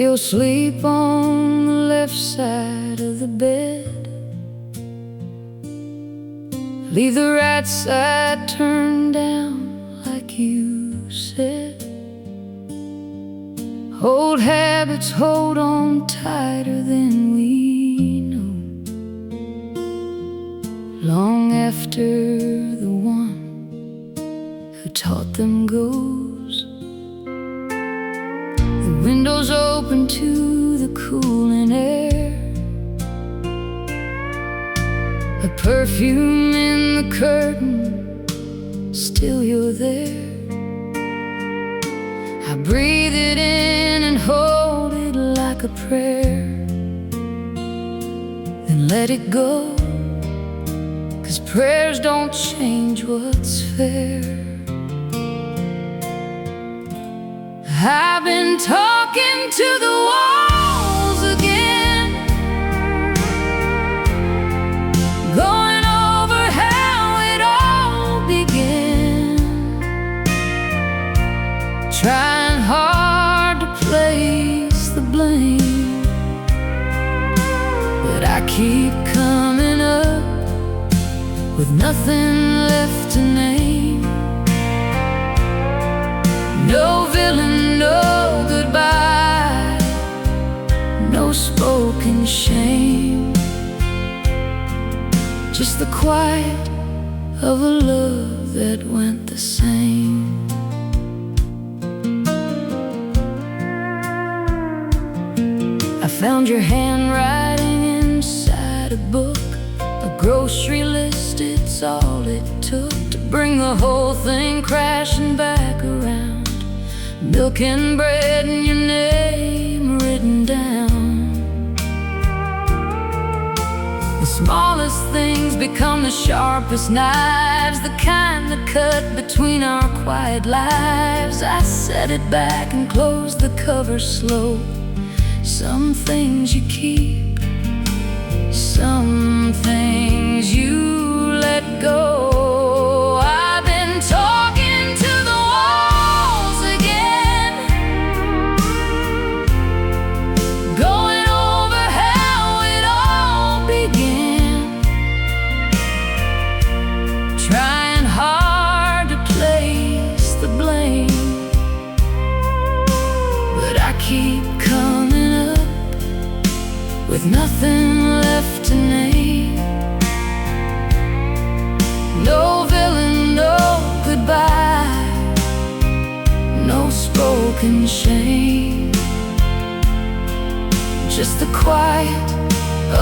She'll sleep on the left side of the bed, leave the right side turned down like you said. Old habits hold on tighter than we know, long after the one who taught them goes. The window's open to the cooling air, a perfume in the curtain, still you're there. I breathe it in and hold it like a prayer, then let it go, 'cause prayers don't change what's fair. I've been talking to the walls again, going over how it all began, trying hard to place the blame, but I keep coming up with nothing left to name. No villain, no goodbye, no spoken shame, just the quiet of a love that went the same. I found your handwriting inside a book, a grocery list, it's all it took to bring the whole thing crashing back around. Milk and bread and your name written down. The smallest things become the sharpest knives, the kind that cut between our quiet lives. I set it back and close the cover slow. Some things you keep, some things you let go. I've been talking to the walls again, going over how it all began, trying hard to place the blame, but I keep coming up with nothing left to name. No villain, no goodbye, no spoken shame, just the quiet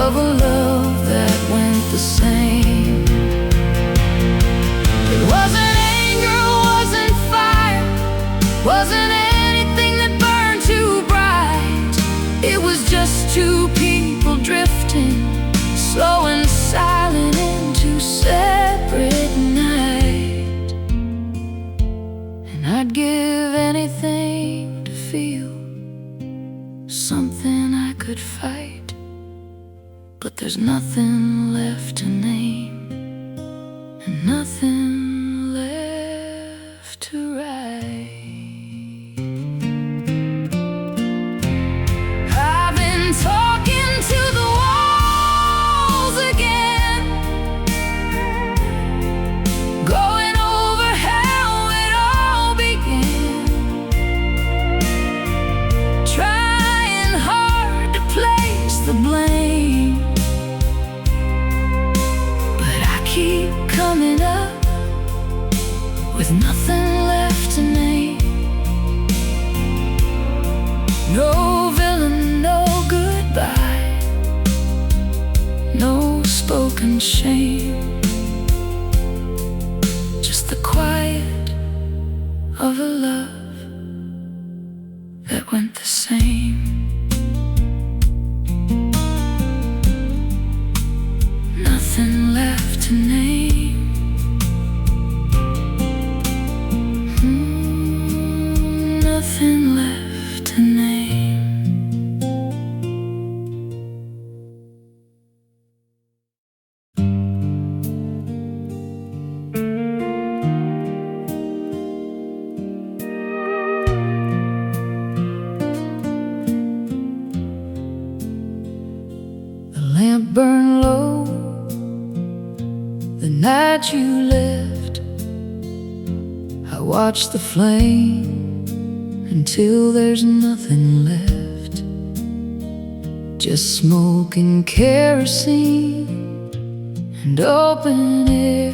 of a love that went the same. It wasn't anger, wasn't fire, wasn't anything that burned too bright. It was just two people drifting, slow and silent into separate night. And I'd give anything to feel something I could fight, but there's nothing left to name and nothing left to write. Talking to the walls again, going over how it all began, trying hard to place the blame, but I keep coming up with nothing left to name. No villain, no goodbye, no spoken shame, just the quiet of a love that went the same. Nothing left to name. Nothing left to name. burn low. The night you left, I watched the flame until there's nothing left, just smoke and kerosene and open air,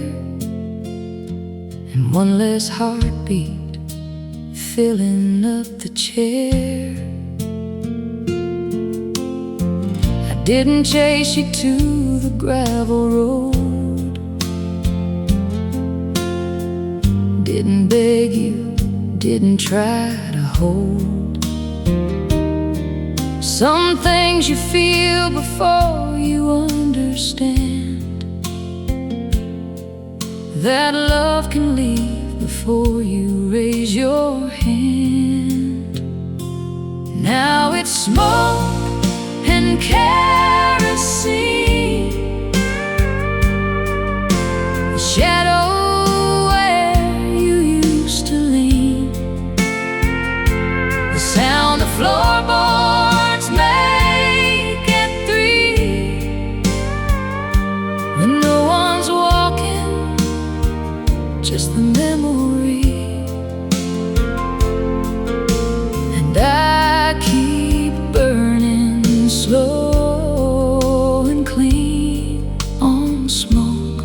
and one less heartbeat filling up the chair. I didn't chase you to the gravel road, didn't beg you, didn't try to hold. Some things you feel before you understand that love can leave before you raise your hand. Now it's smoke and kerosene, the shadow where you used to lean, the sound of floorboards make at 3, when no one's walking, just the memory. And I keep burning slow and clean on smoke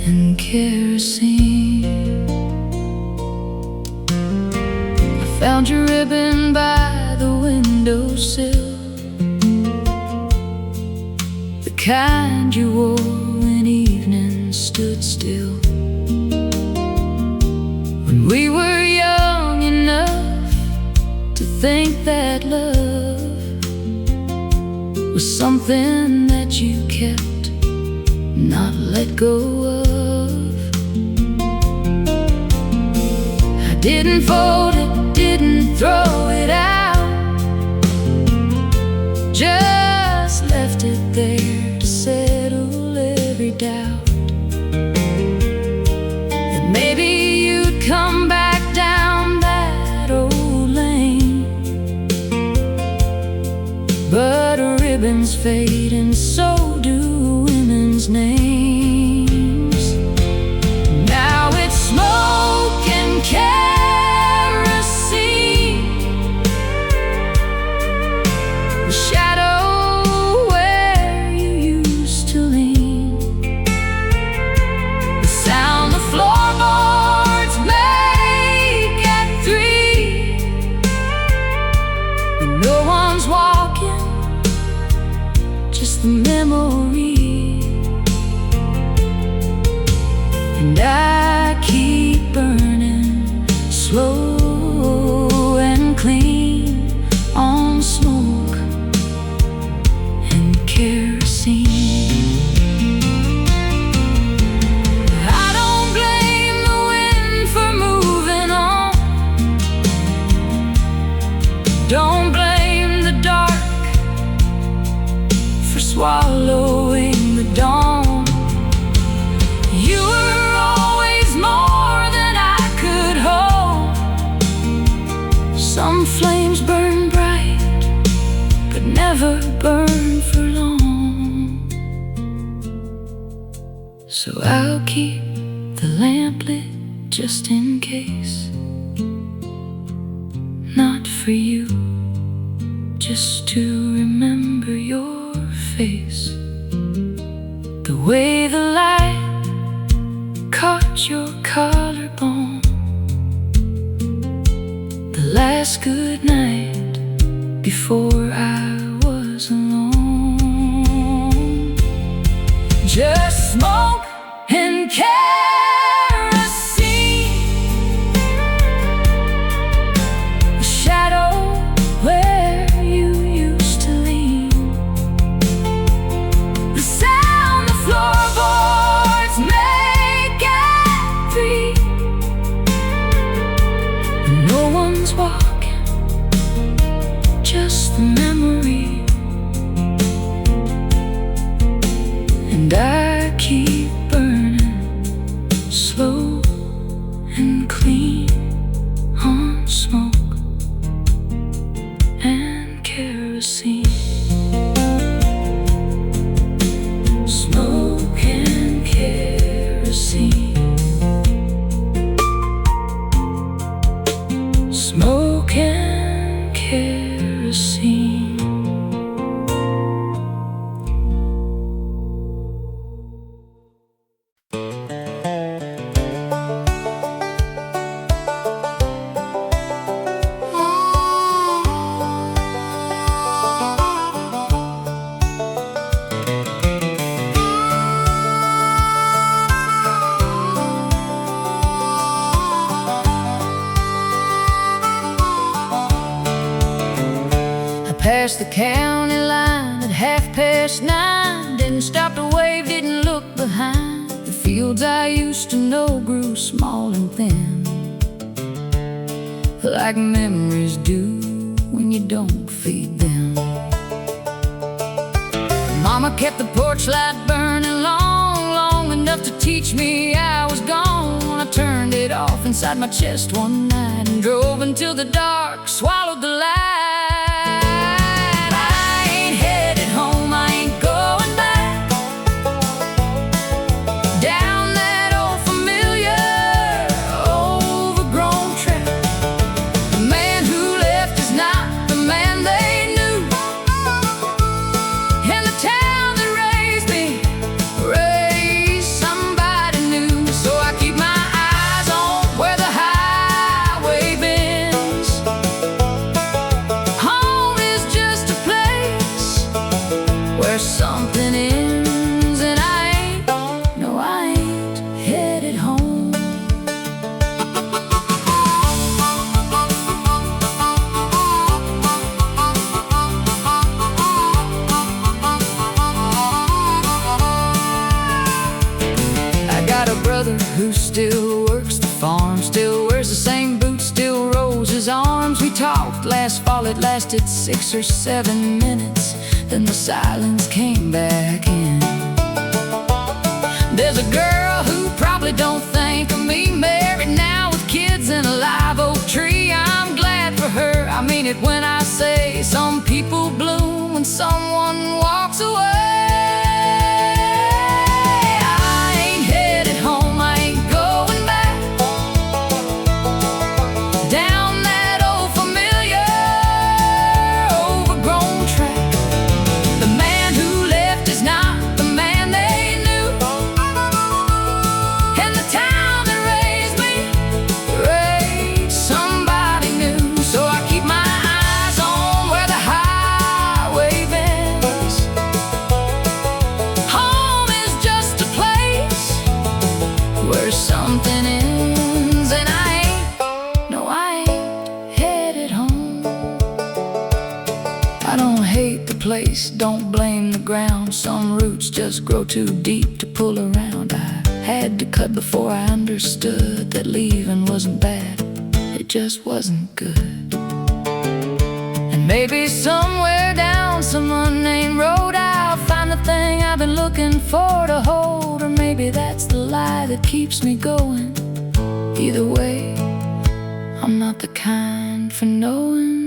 and kerosene. I found your ribbon by the windowsill, the kind you wore when evening stood still, when we were young enough to think that love was something that you kept, not let go of. I didn't fold it, didn't throw it out, just left it there to settle every doubt, that maybe you'd come back down that old lane. But ribbons fade and so do women's names. Now it's smoke and kerosene, the shadow where you used to lean, the sound of floorboards make at 3, when no one's walking, just the memory. And I keep burning slow and clean on smoke and kerosene. I don't blame the wind for moving on, don't blame the dark for swallowing the dawn. You were always more than I could hold. Some flames burn bright, but never burn for long. So I'll keep the lamp lit just in case, not for you, just to remember your face, the way the light caught your collarbone, the last good night before I was alone. Just smoke and kerosene, the shadow where you used to lean, the sound the floorboards make at 3, when no one's walking, just the memory. And I keep burning slow and clean on smoke and kerosene. county line at 9:30. Didn't stop to wave, didn't look behind. The fields I used to know grew small and thin, like memories do when you don't feed them. Mama kept the porch light burning long enough to teach me I was gone. I turned it off inside my chest one night and drove until the dark swallowed the light. I ain't headed home, I ain't going back down that old familiar, overgrown track. The man who left is not the man they knew, and the town that raised me raised somebody new. So I keep my eyes on where the highway bends. Home is just a place where something ends, and I ain't, no, I ain't headed home. I got a brother who still works the farm, still wears the same boots, still rolls his arms. We talked last fall, it lasted 6 or 7 minutes, then the silence came back in. There's a girl who probably don't think of me, married now with kids and a live oak tree. I'm glad for her, I mean it when I say some people bloom when someone walks away. I ain't headed home, I ain't going back down that old familiar, overgrown track. The man who left is not the man they knew, and the town that raised me raised somebody new. So I keep my eyes on where the highway bends. Home is just a place where something ends, and I ain't, no, I ain't headed home. I don't hate the place, don't blame the ground. Some roots just grow too deep to pull around. I had to cut before I understood that leaving wasn't bad, it just wasn't good. And maybe somewhere down some unnamed road I'll find the thing I've been looking for to hold, or maybe that's the lie that keeps me going. Either way, I'm not the kind for knowing.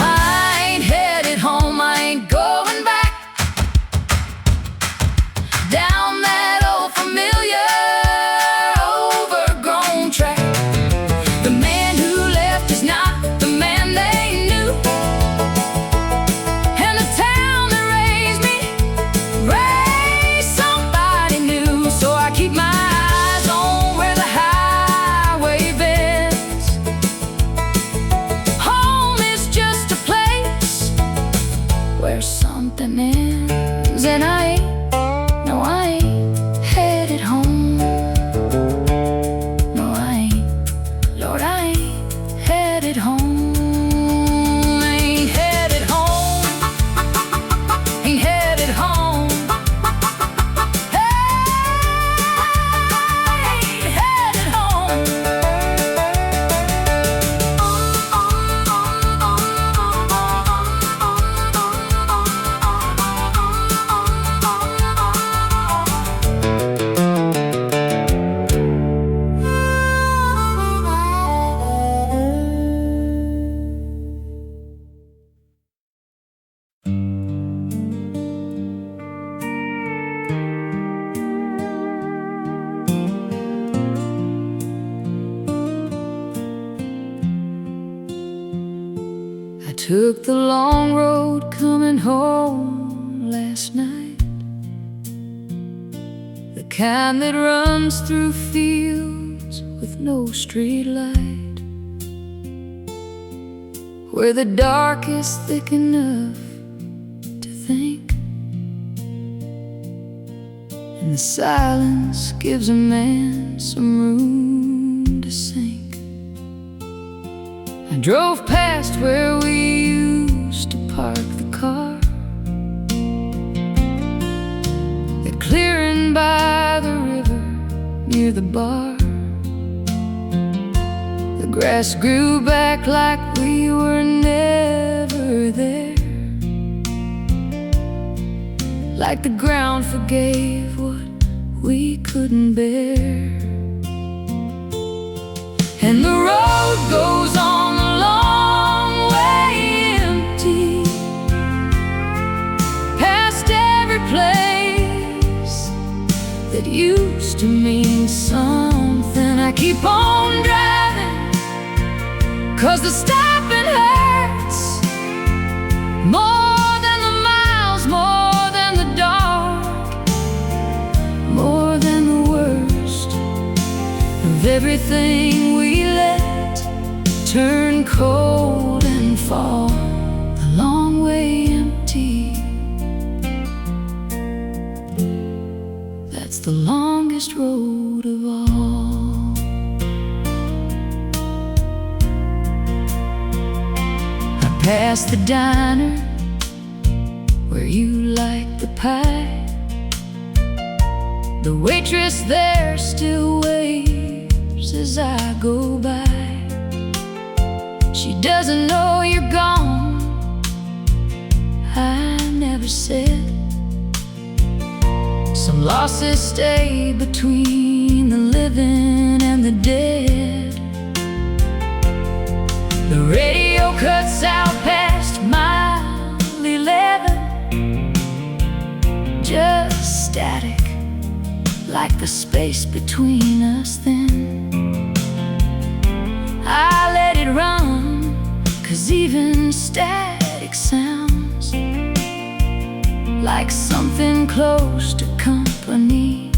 I ain't headed home, I ain't going back down that old familiar, overgrown track. The man who left is not the man they knew, and the town that raised me raised somebody new. So I keep my eyes on where the highway bends. Home is just a place where something ends, and I ain't, no, I ain't headed home. No, I ain't, Lord, I ain't headed home. Ain't headed home, ain't headed home. Hey, ain't headed home. I took the long road coming home last night. The kind that runs through fields with no street light, where the dark is thick enough to think, and the silence gives a man some room to sink. I drove past where we used to park the car, that clearing by the river near the bar. The grass grew back like we were never there, like the ground forgave what we couldn't bear. And the road goes on a long way empty, past every place that used to mean something. I keep on driving, 'cause the stopping hurts more than the miles, more than the dark, more than the worst of everything we let turn cold and fall the long way empty. That's the longest road of all. I passed the diner where you like the pie. The waitress there still waves as I go by. She doesn't know you're gone, I never said. Some losses stay between the living and the dead. The radio cuts out past mile 11, just static, like the space between us then. I let it run, 'cause even static sounds like something close to company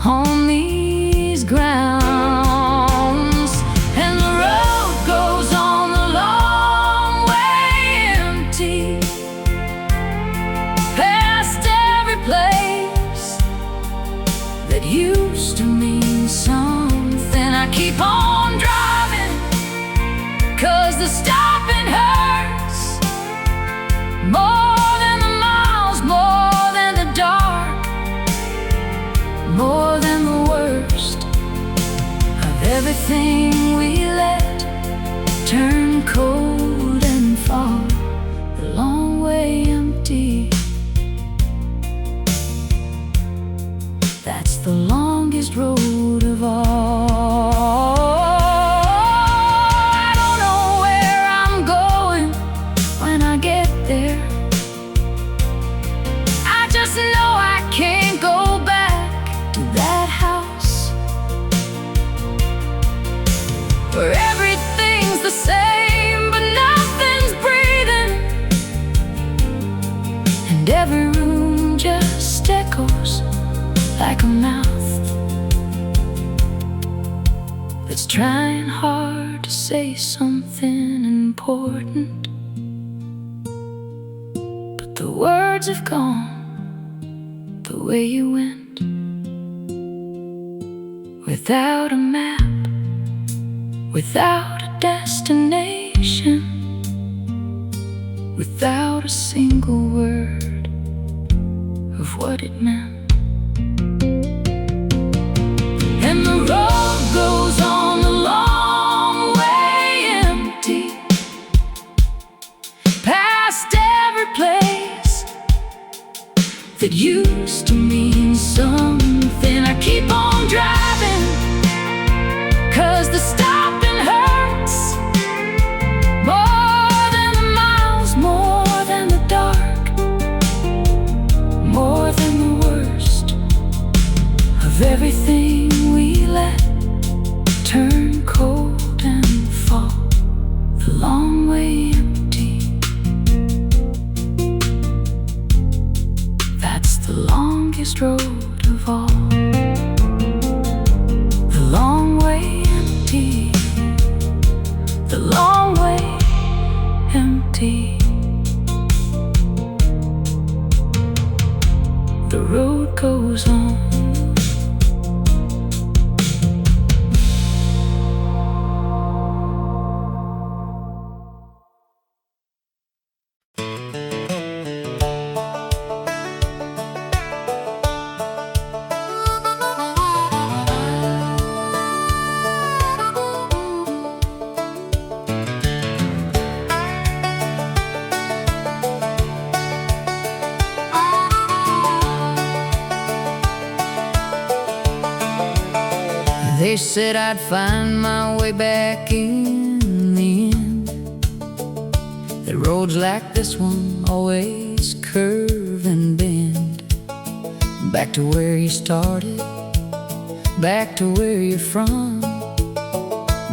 on these grounds. And the road goes on the long way empty, past every place that used to mean something. I keep on driving, 'cause the stopping hurts more than the miles, more than the dark, more than the worst of everything we let turn cold and fall the long way empty. That's the longest road of all. I don't know where I'm going when I get there. I just know I can't go back to that house where everything's the same but nothing's breathing, and every room just echoes like a mouth that's trying hard to say something important, but the words have gone the way you went, without a map, without a destination, without a single word of what it meant. And the road goes on a long way empty, past every place that used to mean something. I keep on driving, 'cause the stopping hurts more than the miles, more than the dark, more than the worst of everything we let turn cold and fall the long way empty. That's the longest road of all. They said I'd find my way back in the end. The roads like this one always curve and bend. Back to where you started, back to where you're from,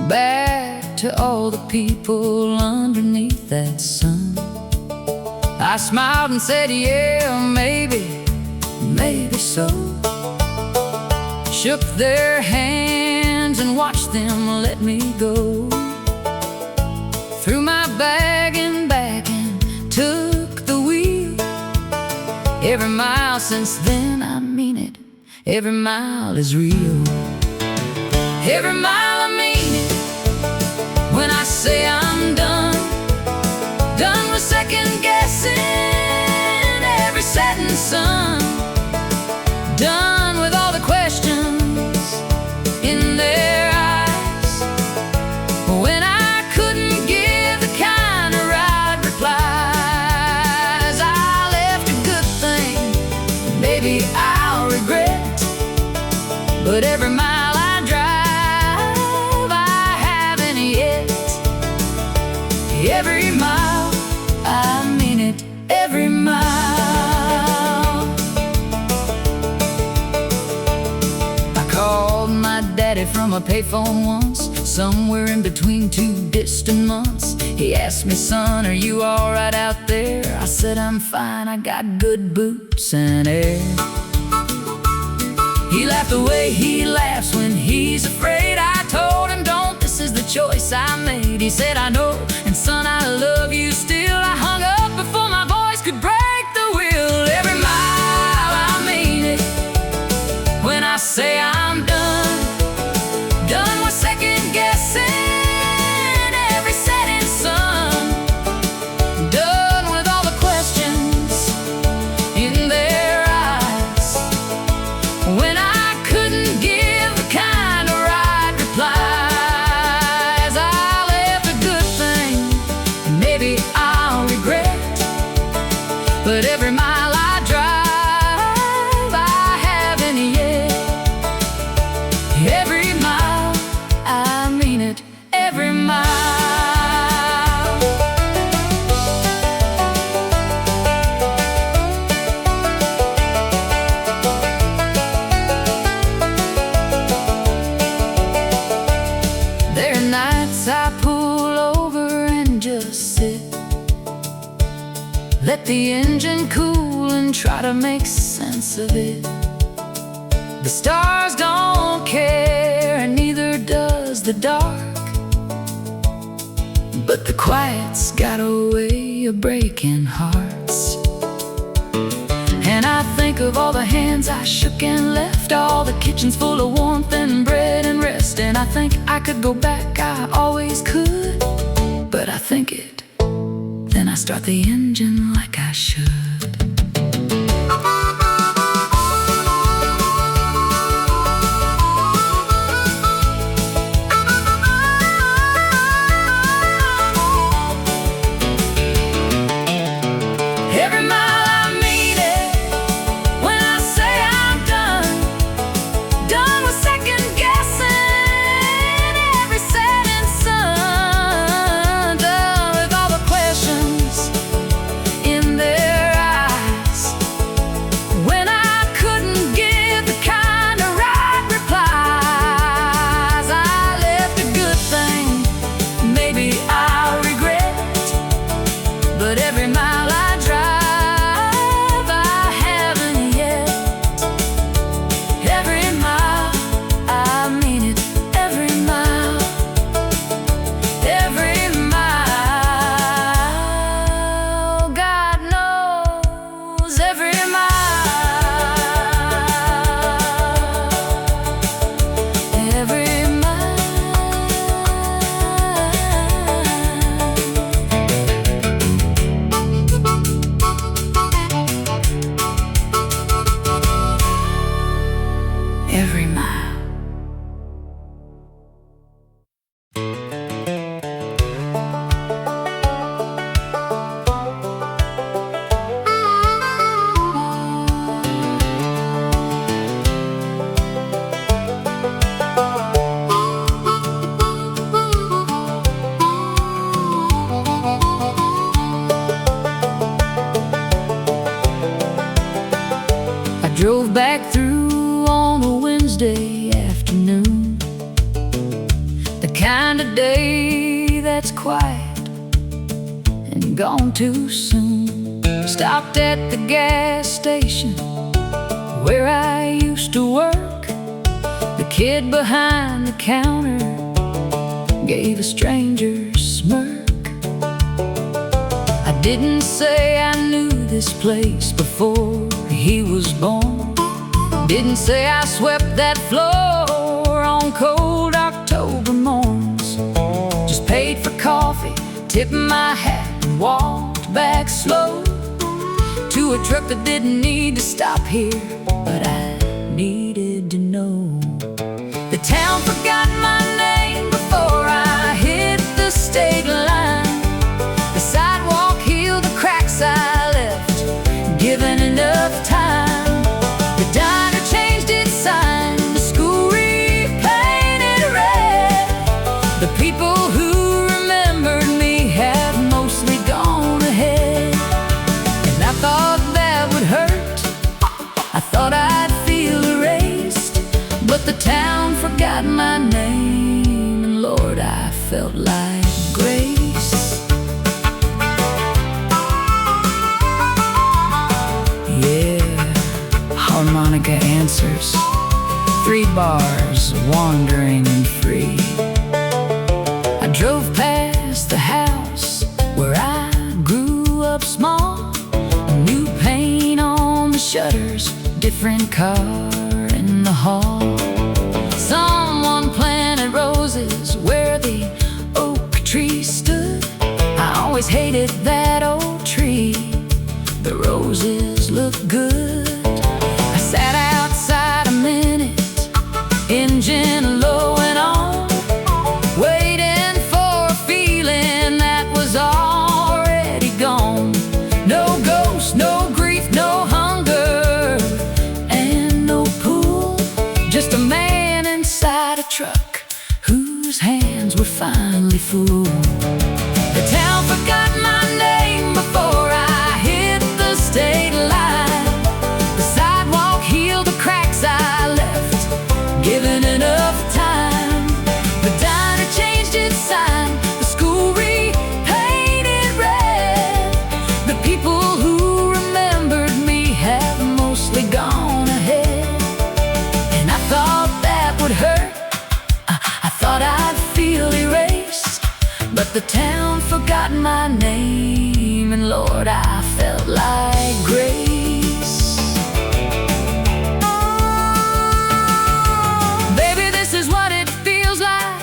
back to all the people underneath that sun. I smiled and said, yeah, maybe, maybe so. Shook their hands and watched them let me go. Threw my bag and back and took the wheel. Every mile since then, I mean it, every mile is real. Every mile I mean it, when I say I'm done. Done with second guessing every setting sun. Done with all the questions in their eyes, when I couldn't give the kind of right replies. I left a good thing, maybe I'll regret, but every mile I drive, I haven't yet. Every mile, I mean it, every mile. Daddy from a payphone once, somewhere in between two distant months. He asked me, son, are you alright out there? I said, I'm fine, I got good boots and air. He laughed the way he laughs when he's afraid. I told him, don't, this is the choice I made. He said, I know, and son, I love you still. I hung up before my voice could break the wheel. Every mile, I mean it, when I say I'm done. Done with second guessing every setting sun. Done with all the questions in their eyes, when I couldn't give the kind of right replies. I left a good thing, maybe I'll regret, but every mile I drive, I haven't yet. Every mile, I mean it, every mile. There are nights I pull over and just sit, let the engine cool and try to make sense of it. The stars don't care, and neither does the dark, but the quiet's got a way of breaking hearts. And I think of all the hands I shook and left, all the kitchens full of warmth and bread and rest. And I think I could go back, I always could, but I think it, then I start the engine like I should. Every mile I mean it, when I say I'm done. Done with second guessing every setting sun. Done with all the questions in their eyes, kind of day that's quiet and gone too soon. Stopped at the gas station where I used to work. The kid behind the counter gave a stranger's smirk. I didn't say I knew this place before he was born. Didn't say I swept that floor on cold October morns. Just paid for coffee, tipped my hat, and walked back slow to a truck that didn't need to stop here, but I needed to know. The town forgot my name before I hit the state line. The sidewalk healed the cracks I left, given enough time. The diner changed its sign, the school repainted red. The people who remembered me have mostly gone ahead. And I thought that would hurt, I thought I'd feel erased, but the town forgot my name, and Lord, I felt like grace. Yeah, harmonica answers, 3 bars, wandering and free. I drove past the house where I grew up small. New paint on the shutters, different car in the hall. Someone planted roses where the oak tree stood. I always hated that old tree, the roses look good. I sat outside a minute, engine low and on, waiting for a feeling that was already gone. No ghost, no grief, no hunger, and no pool. Just a man inside a truck whose hands were finally full. The town forgot my name before I hit the state line. The sidewalk healed the cracks I left, given enough time. The diner changed its sign, the school repainted red. The people who remembered me have mostly gone ahead. And I thought that would hurt, I thought I'd feel erased, but the town forgot my name, and Lord, I felt like grace. Baby, this is what it feels like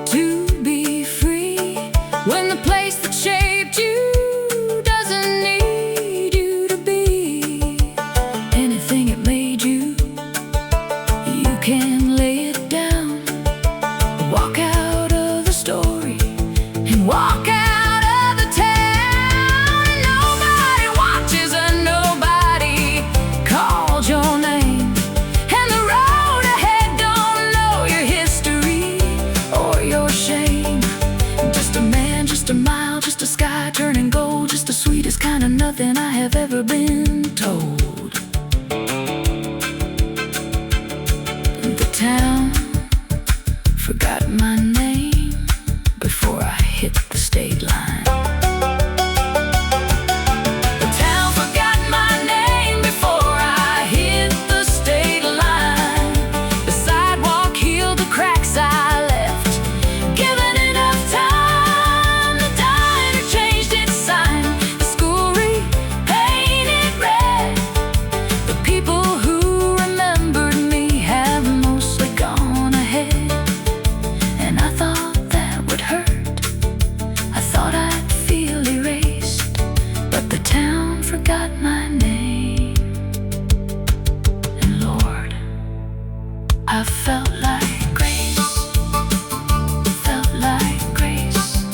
to be free, when the place that shaped you doesn't need you to be anything it made you. You can lay it down, walk out of the story, and walk out of the town, and nobody watches and nobody calls your name, and the road ahead don't know your history or your shame. Just a man, just a mile, just a sky turning gold, just the sweetest kind of nothing I have ever been told. The town forgot my name before I hit the state line. The town forgot my name before I hit the state line. The sidewalk healed the cracks I left, given enough time. The diner changed its sign, the school repainted red. The people who remembered me have mostly gone ahead. And I thought that would hurt, I thought I'd feel erased, but the town forgot my name, and Lord, I felt like grace. Felt like grace.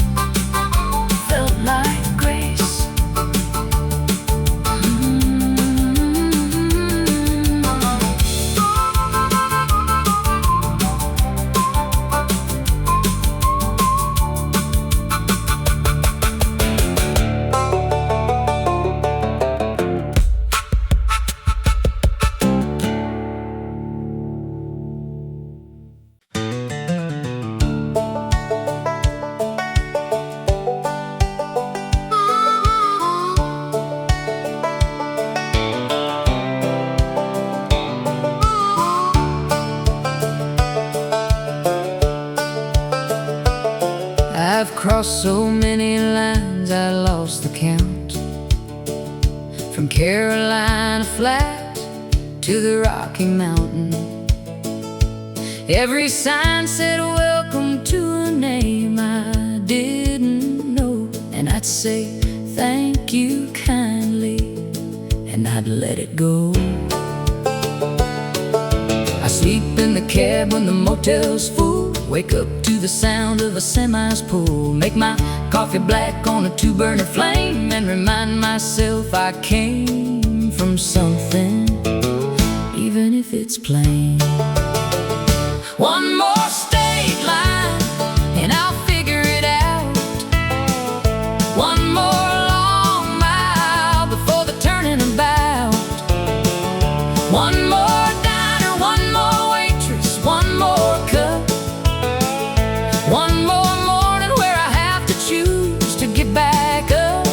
Felt like grace. crossed so many lines I lost the count. From Carolina flat to the Rocky Mountain, every sign said welcome to a name I didn't know. And I'd say thank you kindly, and I'd let it go. I sleep in the cab when the motel's full, wake up to the sound of a semi's pull, make my coffee black on a 2-burner flame, and remind myself I came from something, even if it's plain. One more state line and I'll figure it out. One more long mile before the turning about. One more diner, one more waitress, one more cup. One more morning where I have to choose to get back up.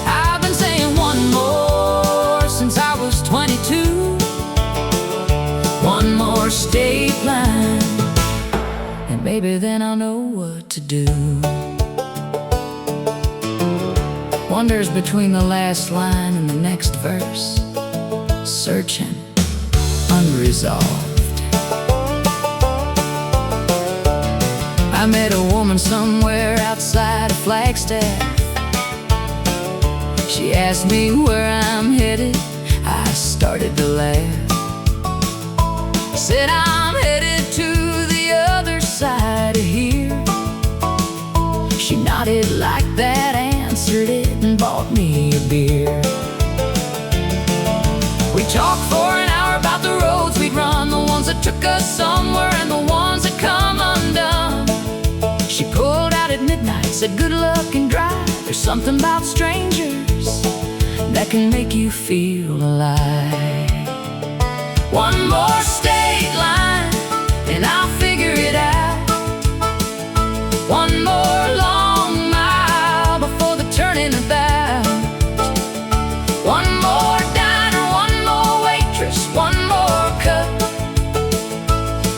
I've been saying one more since I was 22. One more state line, and maybe then I'll know what to do. Wanders between the last line and the next verse, searching, unresolved. I met a woman somewhere outside of Flagstaff. She asked me where I'm headed. I started to laugh. Said I'm headed to the other side of here. She nodded like that, answered it, and bought me a beer. We talked for an hour about the roads we'd run, the ones that took us somewhere and the ones that come undone. She pulled out at midnight, said good luck and drive. There's something about strangers that can make you feel alive. One more state line and I'll figure it out. One more long mile before the turning about. One more diner, one more waitress, one more cup.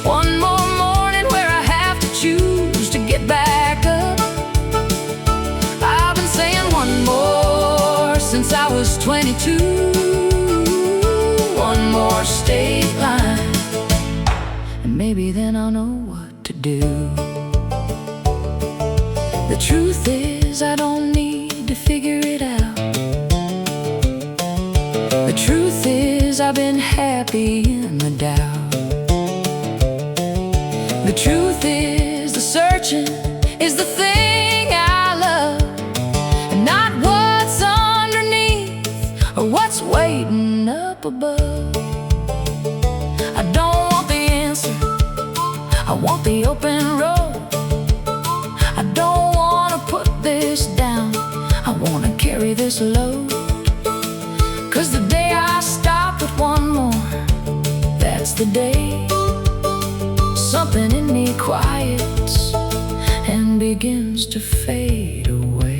One more morning where I have to choose to get back up. I've been saying one more since I was 22. One more state line, and maybe then I'll know what to do. The truth is I don't need to figure it out. The truth is I've been happy in the doubt. The truth is the searching is the thing I love, and not what's underneath or what's waiting up above. I don't want the answer, I want the open road. I don't want to put this down, I want to carry this load. 'Cause the day I stop at one more, that's the day something in me quiets and begins to fade away.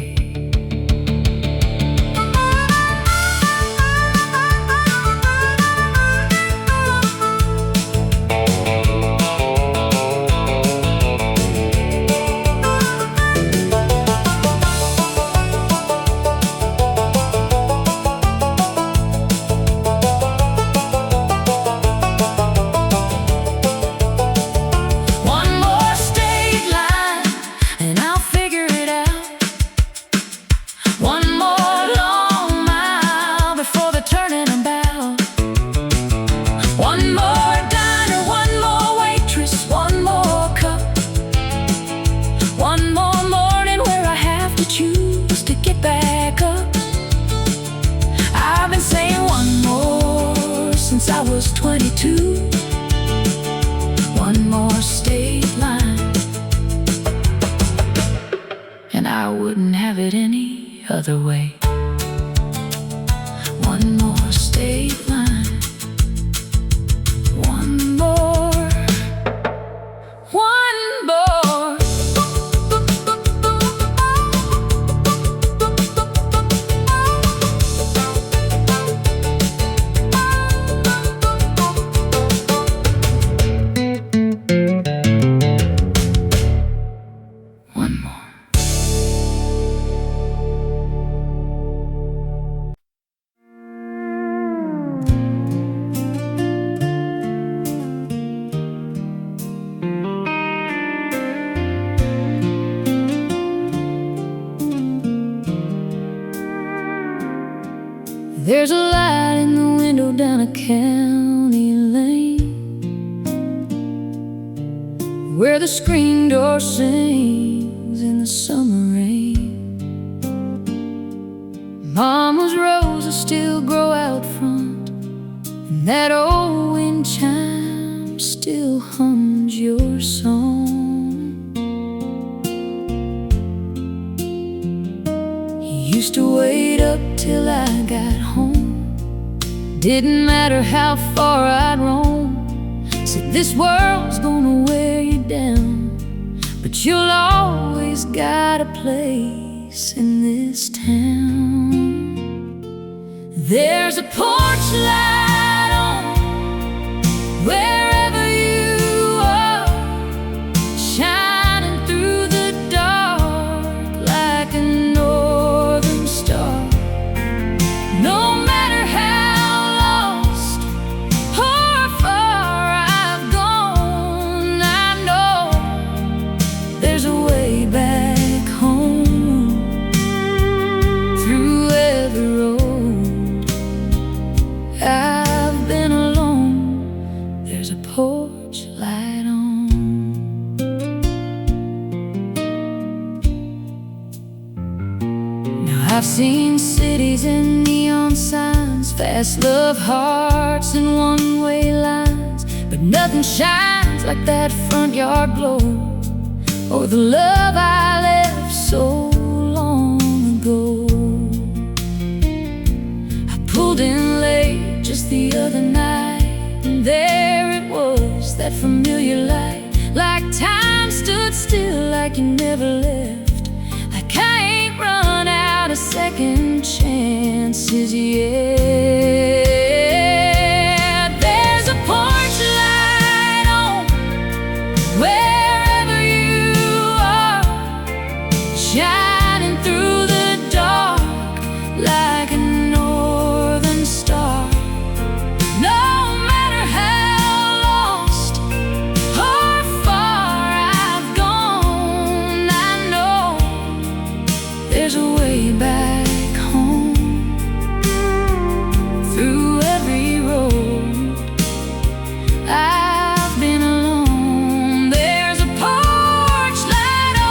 I was 22. One more state line, and I wouldn't have it any other way. One more state line. One more. One more. One There's a light in the window down a county lane, where the screen door sings in the summer rain. Mama's roses still grow out front, and that old wind chime still hums your song. He used to wait up till I got home. Didn't matter how far I'd roam. Said this world's gonna wear you down, but you'll always got a place in this town. There's a porch light on wherever you are, shining through the dark like a northern star. No matter how lost or far I've gone, I know there's a way back home through every road. I've been alone, there's a porch light on. Now I've seen cities and neon signs, fast love hearts and one-way lines, but nothing shines like that front yard glow, or the love I left so long ago. I pulled in late just the other night, and there it was, that familiar light, like time stood still, like you never left, like I ain't run out of second chances yet. There's a porch light on wherever you are, shining through the dark like a northern star. No matter how lost or far I've gone, I know there's a way back home through every road. I've been alone, there's a porch light on.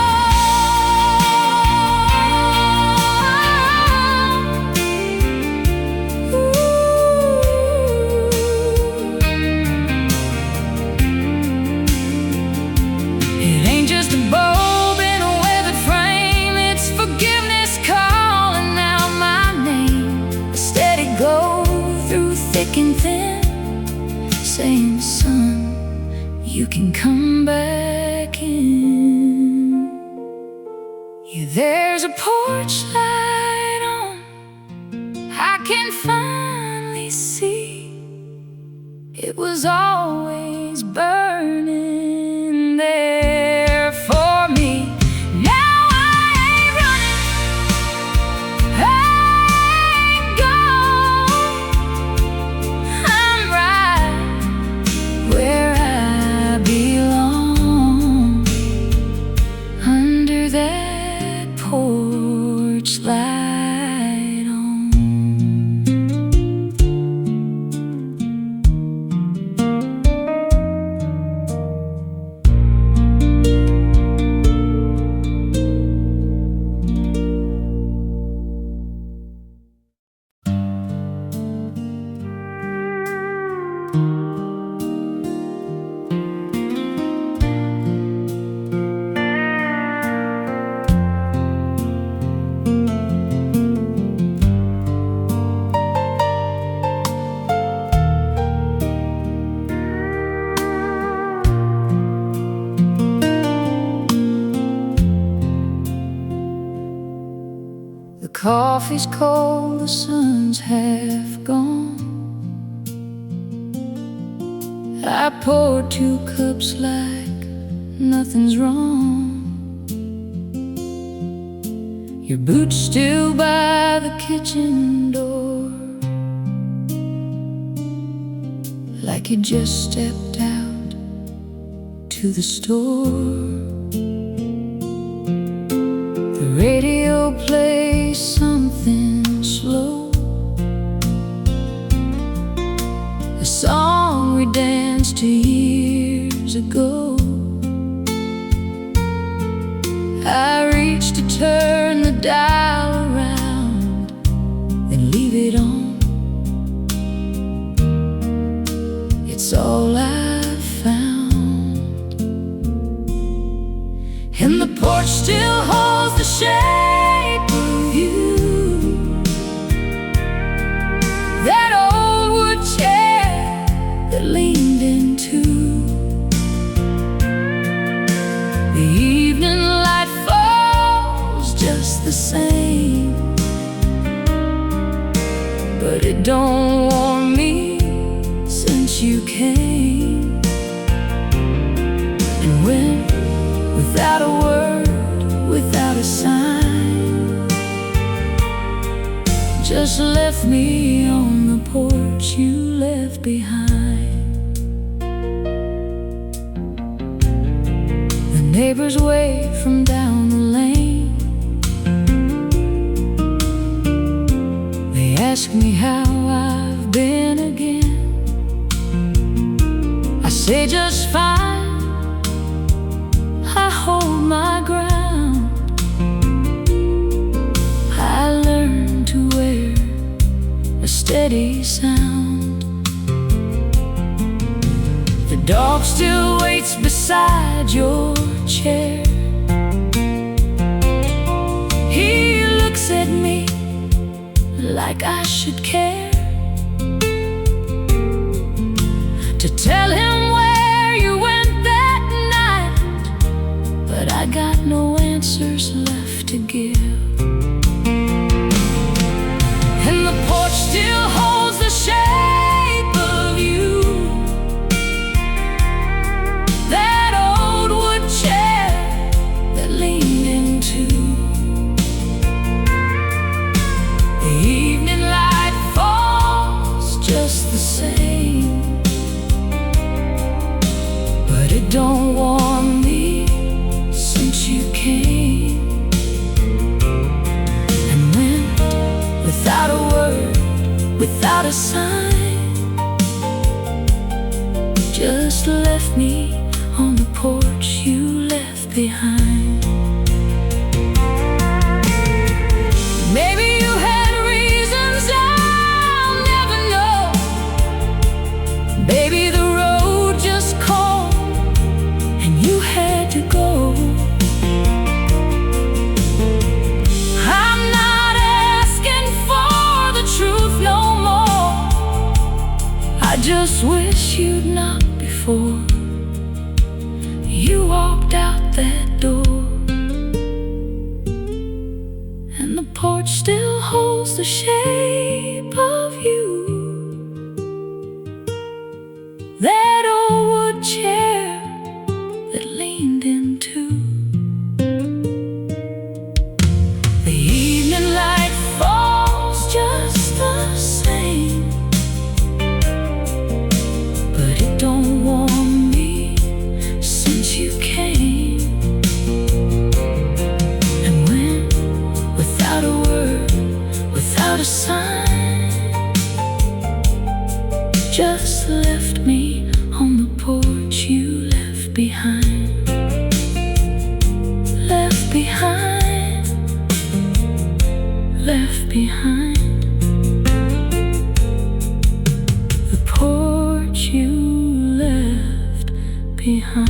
It ain't just a bulb in a weathered frame, it's forgiveness calling out my name. A steady glow through thick and thin, saying, son, you can come back in. Yeah, there's a porch light on, I can finally see. It was always burning there for me. Now I ain't running, I ain't gone, I'm right where I belong, under that porch light on. The coffee's cold, the sun's half gone. I poured 2 cups like nothing's wrong. Your boots still by the kitchen door, like you just stepped out to the store. The radio plays something slow, to years ago. I reach to turn the dial around and leave it on. It's all I've found. And the porch still holds the shape of you, that old wood chair that leaned into. The evening light falls just the same, but it don't warm me since you came. And when, without a word, without a sign, just left me on the porch you left behind. The neighbors wave from down the lane. They ask me how I've been again. I say just fine. I hold my ground. I learned to wear a steady sound. The dog still waits beside your chair. He looks at me like I should care to tell him where you went that night, but I got no answers left to give. And the porch still holds the shape of you, that old wood chair that leaned into. The evening light falls just the same, but it don't warm me since you came. And when, without a word, without a sign, just left me on the porch you left behind. Maybe you had reasons I'll never know. Baby, the road just called and you had to go. I'm not asking for the truth no more. I just wish you'd knocked before you walked out that door. And the porch still holds the shape of you, that old wood chair that leaned into. The evening light falls just the same, but it don't warm me since you came. And when, without a word, without a sign, just left me on the porch you left behind. Left behind, left behind. The porch you left behind.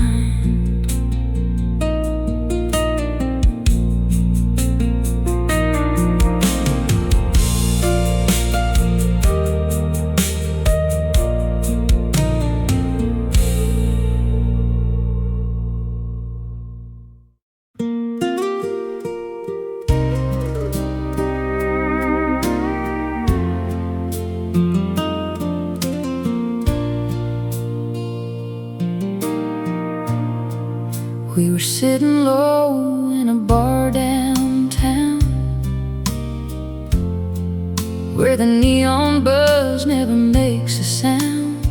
We were sitting low in a bar downtown, where the neon buzz never makes a sound.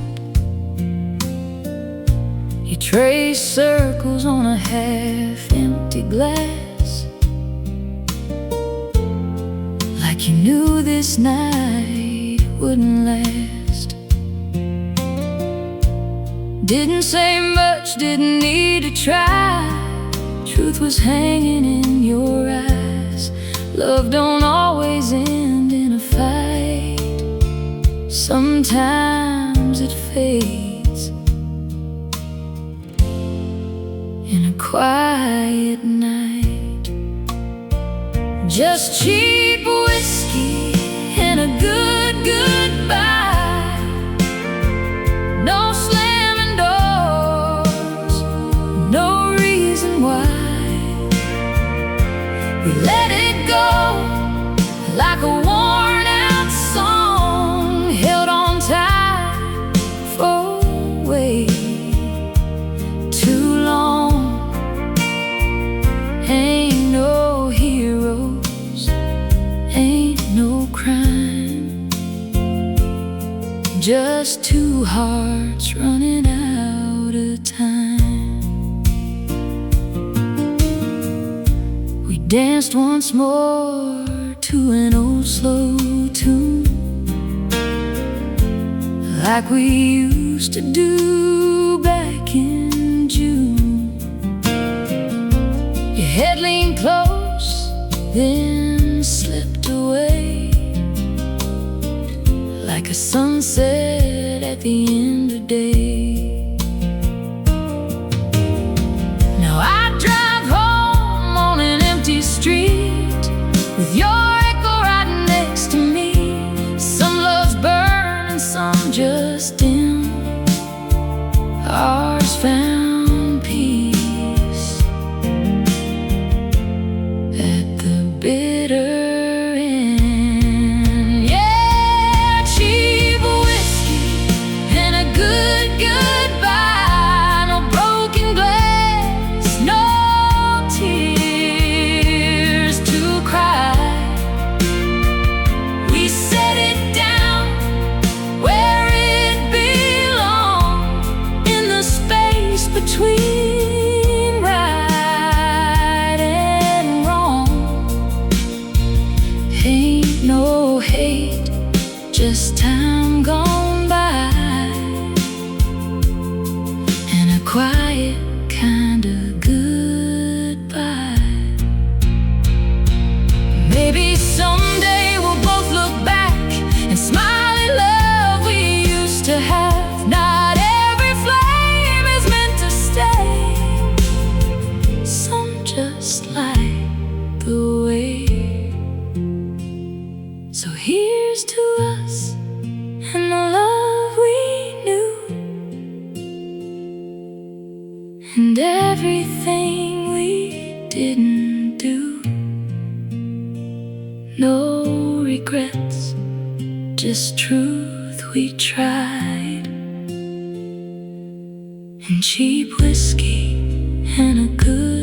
You trace circles on a half-empty glass, like you knew this night wouldn't last. Didn't say much, didn't need to try. Truth was hanging in your eyes. Love don't always end in a fight. Sometimes it fades in a quiet night. Just cheap whiskey and a good goodbye. No slamming doors, no reason why. We let it go like a worn out song, held on tight for way too long. Ain't no heroes, ain't no crime, just two hearts running out of time. We danced once more to an old slow tune, like we used to do back in June. Your head leaned close, then slipped away, like a sunset at the end of day. Now I drive home on an empty street with your echo right next to me. Some loves burn and some just dim. Ours found peace at the bitter end. Yeah, cheap whiskey and a good goodbye. No broken glass, no tears to cry. We set it down where it belongs, in the space between right and wrong. Ain't no hate, just time gone by, and a quiet kind of goodbye. Maybe someday we'll both look back and smile at love we used to have. Not every flame is meant to stay, some just light the way. So here's to us and the love we knew, and everything we didn't do. No regrets, just truth we tried, and cheap whiskey and a good